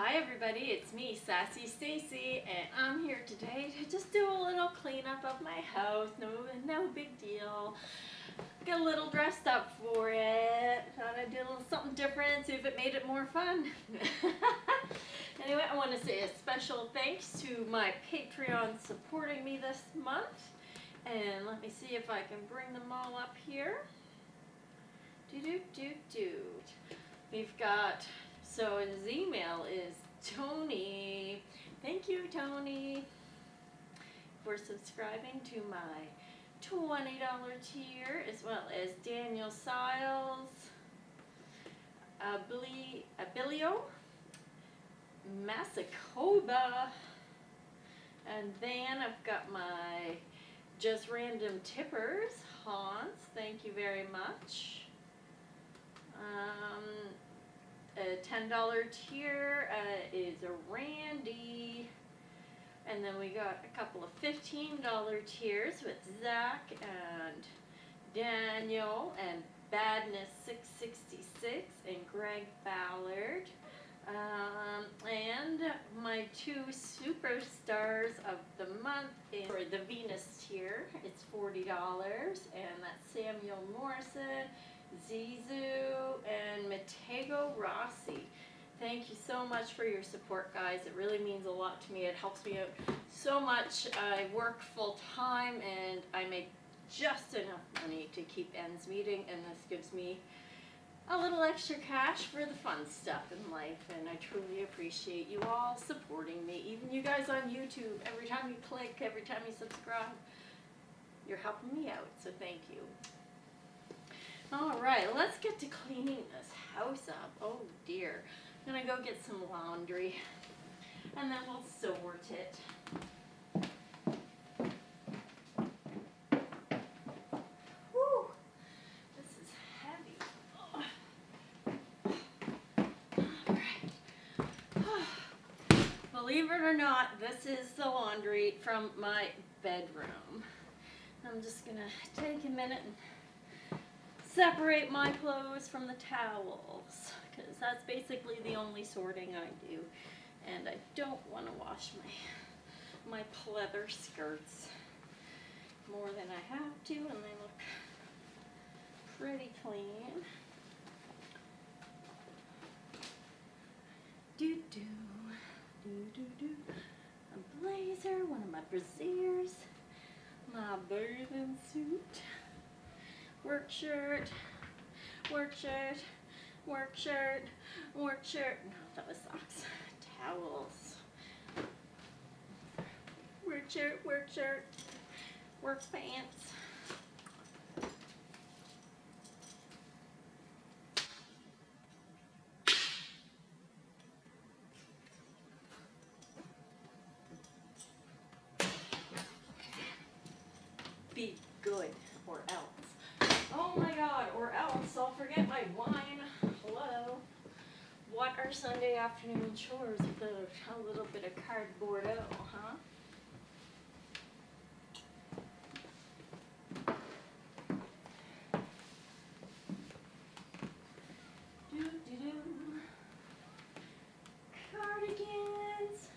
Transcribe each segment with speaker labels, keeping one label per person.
Speaker 1: Hi everybody, it's me, Sassy Stacey, and I'm here today to just do a little cleanup of my house. No big deal. Get a little dressed up for it. Thought I'd do a little something different, see if it made it more fun. Anyway, I want to say a special thanks to my Patreon supporting me this month. And let me see if I can bring them all up here. We've got, so his email is Tony. Thank you, Tony, for subscribing to my $20 tier, as well as Daniel Siles, Abilio, Massacoba, and then I've got my Just Random Tippers, Hans, thank you very much. A $10 tier is a Randy, and then we got a couple of $15 tiers with Zach and Daniel and Badness 666 and Greg Ballard. And my two superstars of the month is for the Venus tier. It's $40, and that's Samuel Morrison, Zizou, and Matego Rossi. Thank you so much for your support, guys. It really means a lot to me. It helps me out so much. I work full time and I make just enough money to keep ends meeting, and this gives me a little extra cash for the fun stuff in life, and I truly appreciate you all supporting me. Even you guys on YouTube, every time you click, every time you subscribe, you're helping me out, so thank you. Alright, let's get to cleaning this house up. Oh dear. I'm gonna go get some laundry and then we'll sort it. Whew, this is heavy. Alright. Believe it or not, this is the laundry from my bedroom. I'm just gonna take a minute and separate my clothes from the towels, because that's basically the only sorting I do, and I don't want to wash my pleather skirts more than I have to, and they look pretty clean. A blazer, one of my brassieres, my bathing suit, work shirt, work shirt, work shirt, work shirt. No, that was socks. Towels. Work shirt, work pants. Be good, or else. Oh my God, or else I'll forget my wine. Hello. What are Sunday afternoon chores without a little bit of cardboard out, huh? Cardigans,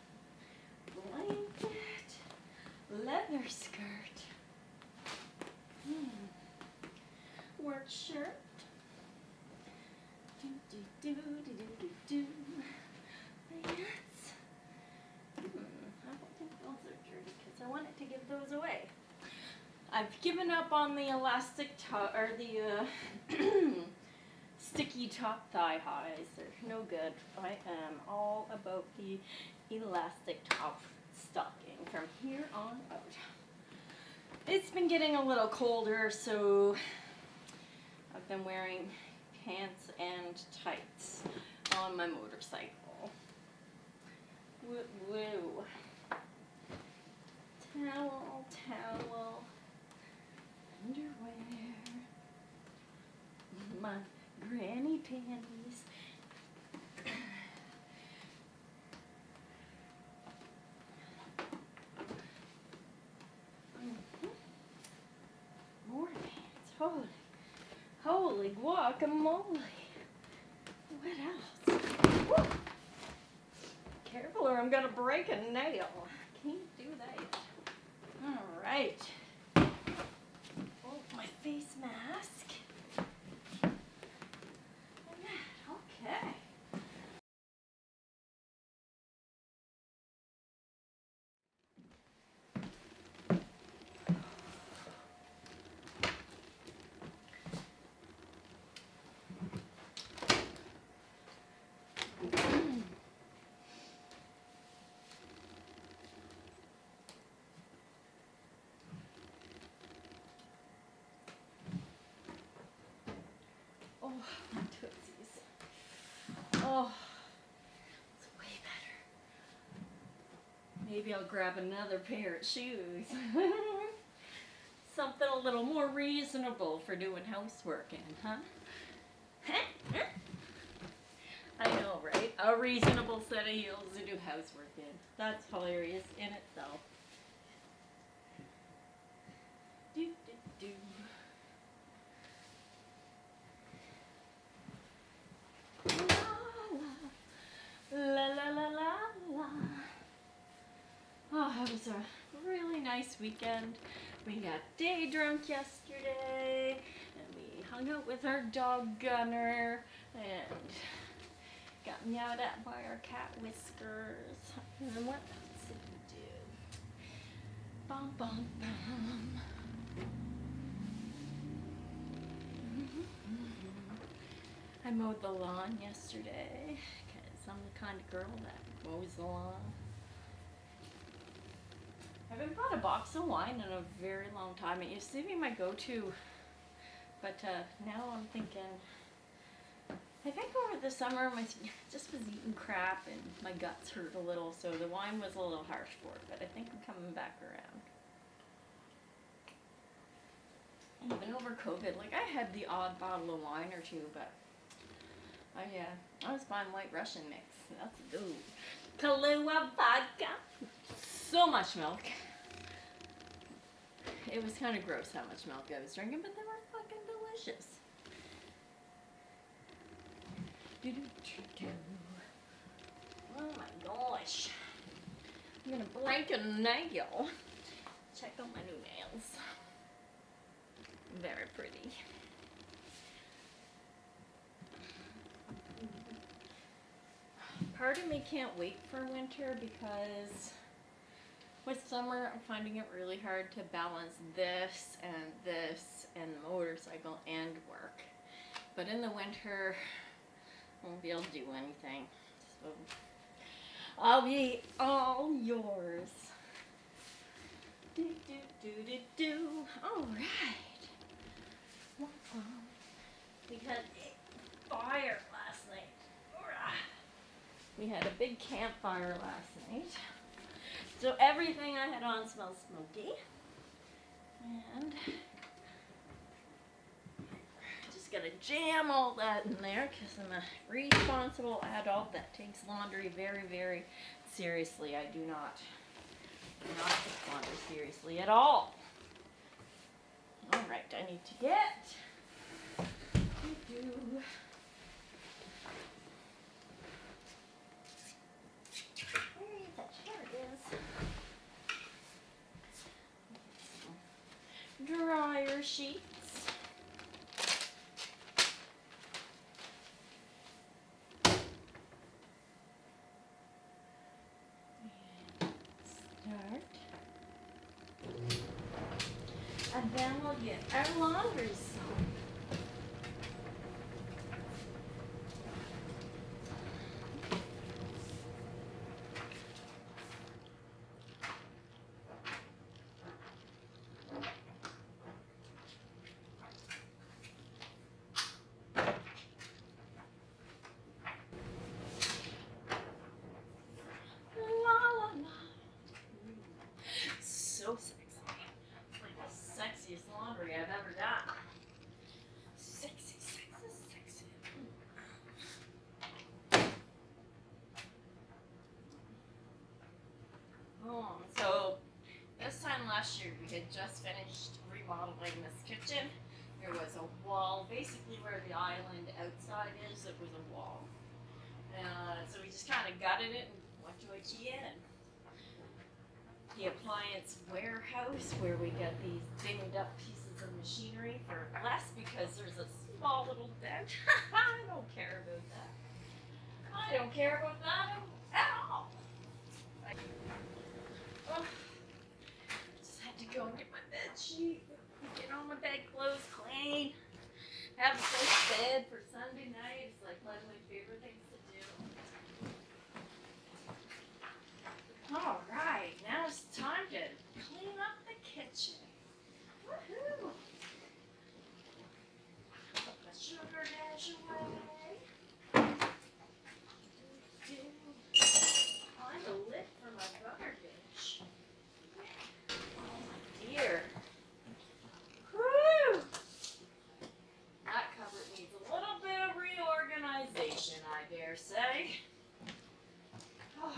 Speaker 1: blanket, leather skirt. Work shirt. Pants. I don't think those are dirty because I wanted to give those away. I've given up on the elastic top, or the sticky top thigh highs. They're no good. I am all about the elastic top stocking from here on out. It's been getting a little colder, so I've been wearing pants and tights on my motorcycle. Woo woo. Towel, underwear, my granny panties. More pants. Holy guacamole. What else? Woo. Careful or I'm gonna break a nail. Can't do that. Alright. Oh, my face mask. Okay. Oh, my tootsies. Oh, it's way better. Maybe I'll grab another pair of shoes. Something a little more reasonable for doing housework in, huh? I know, right? A reasonable set of heels to do housework in. That's hilarious in itself. Do, do, do. La la la la la. Oh, it was a really nice weekend. We got day drunk yesterday, and we hung out with our dog Gunner, and got meowed at by our cat Whiskers. And then what else did we do? Bum bum bum. I mowed the lawn yesterday, because I'm the kind of girl that mows the lawn. I haven't bought a box of wine in a very long time. It used to be my go-to, but now I'm thinking, I think over the summer I just was eating crap and my guts hurt a little, so the wine was a little harsh for it, but I think I'm coming back around. Even over COVID, like I had the odd bottle of wine or two, but I was buying White Russian mix. That's a do. Kahlua vodka. So much milk. It was kind of gross how much milk I was drinking, but they were fucking delicious. Oh my gosh. I'm gonna break a nail. Check out my new nails. Very pretty. Part of me can't wait for winter because with summer I'm finding it really hard to balance this and the motorcycle and work. But in the winter I won't be able to do anything. So I'll be all yours. Do do do do do. All right. We had a fire last night. We had a big campfire last night. So everything I had on smells smoky. And just gotta jam all that in there because I'm a responsible adult that takes laundry very, very seriously. I do not take laundry seriously at all. All right, I need to get where is that? Here it is. Dryer sheets. Start. And then we'll get our laundry soap. So sexy. Like the sexiest laundry I've ever done. Sexy, sexy, sexy. So this time last year we had just finished remodeling this kitchen. There was a wall, basically where the island outside is, it was a wall. So we just kind of gutted it and went to IKEA and the appliance warehouse where we get these dinged up pieces of machinery for less because there's a small little dent. I don't care about that. I don't care about that at all. Oh, just had to go and get my bed sheet, get all my bedclothes clean, have a safe bed for Sunday night. It's like one of my favorite things to do. All right, now it's time to clean up the kitchen. Woohoo! Put my sugar dash away. Find a lid for my garbage. Oh my dear. Whew! That cupboard needs a little bit of reorganization, I dare say. Oh.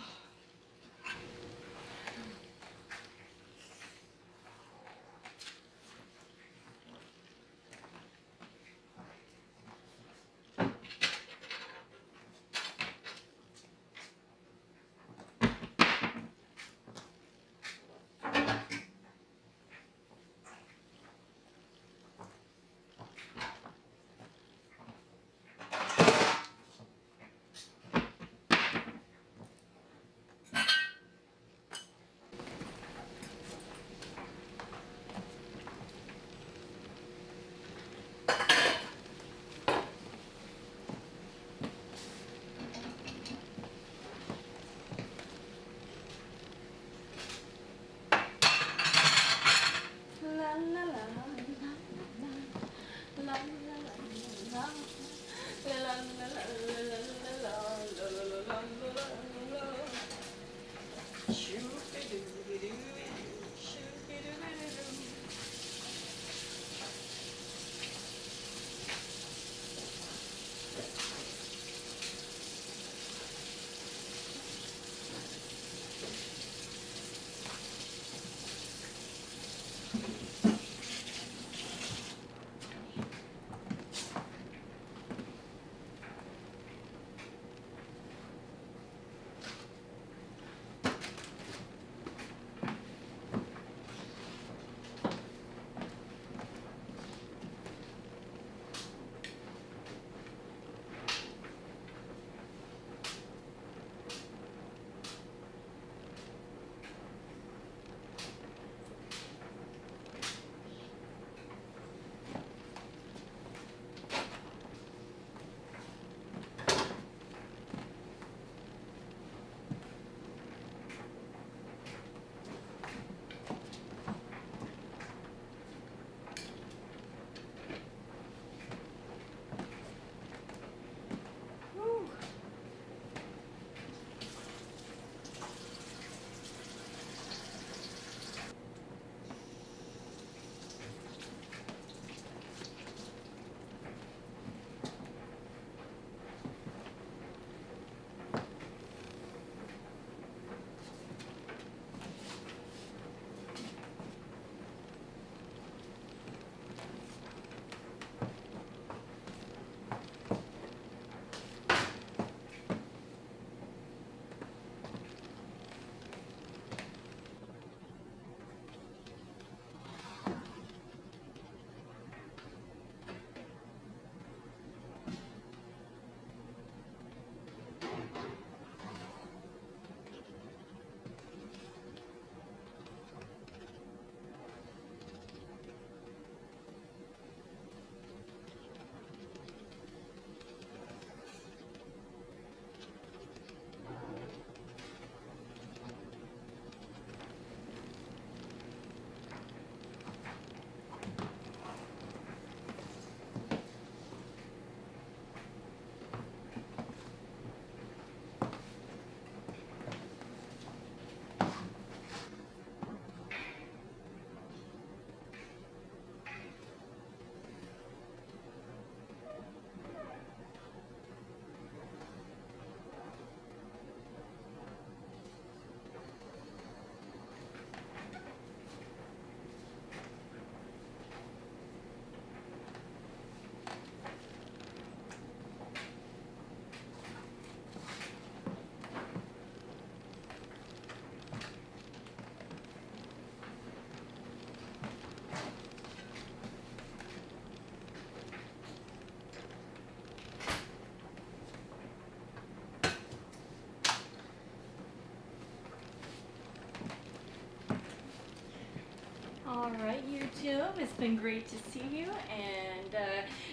Speaker 1: Alright, YouTube, it's been great to see you, and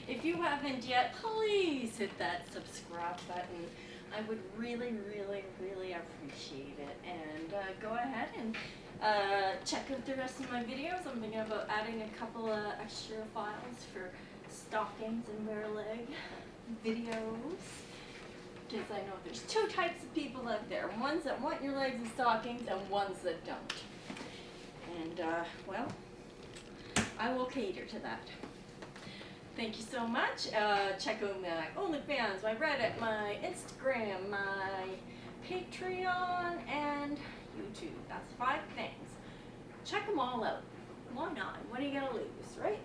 Speaker 1: if you haven't yet, please hit that subscribe button. I would really, really, really appreciate it. And go ahead and check out the rest of my videos. I'm thinking about adding a couple of extra files for stockings and bare leg videos. Because I know there's two types of people out there. Ones that want your legs in stockings and ones that don't. And, well, I will cater to that. Thank you so much. Check out my OnlyFans, my Reddit, my Instagram, my Patreon, and YouTube. That's 5 things. Check them all out. Why not? What are you going to lose, right?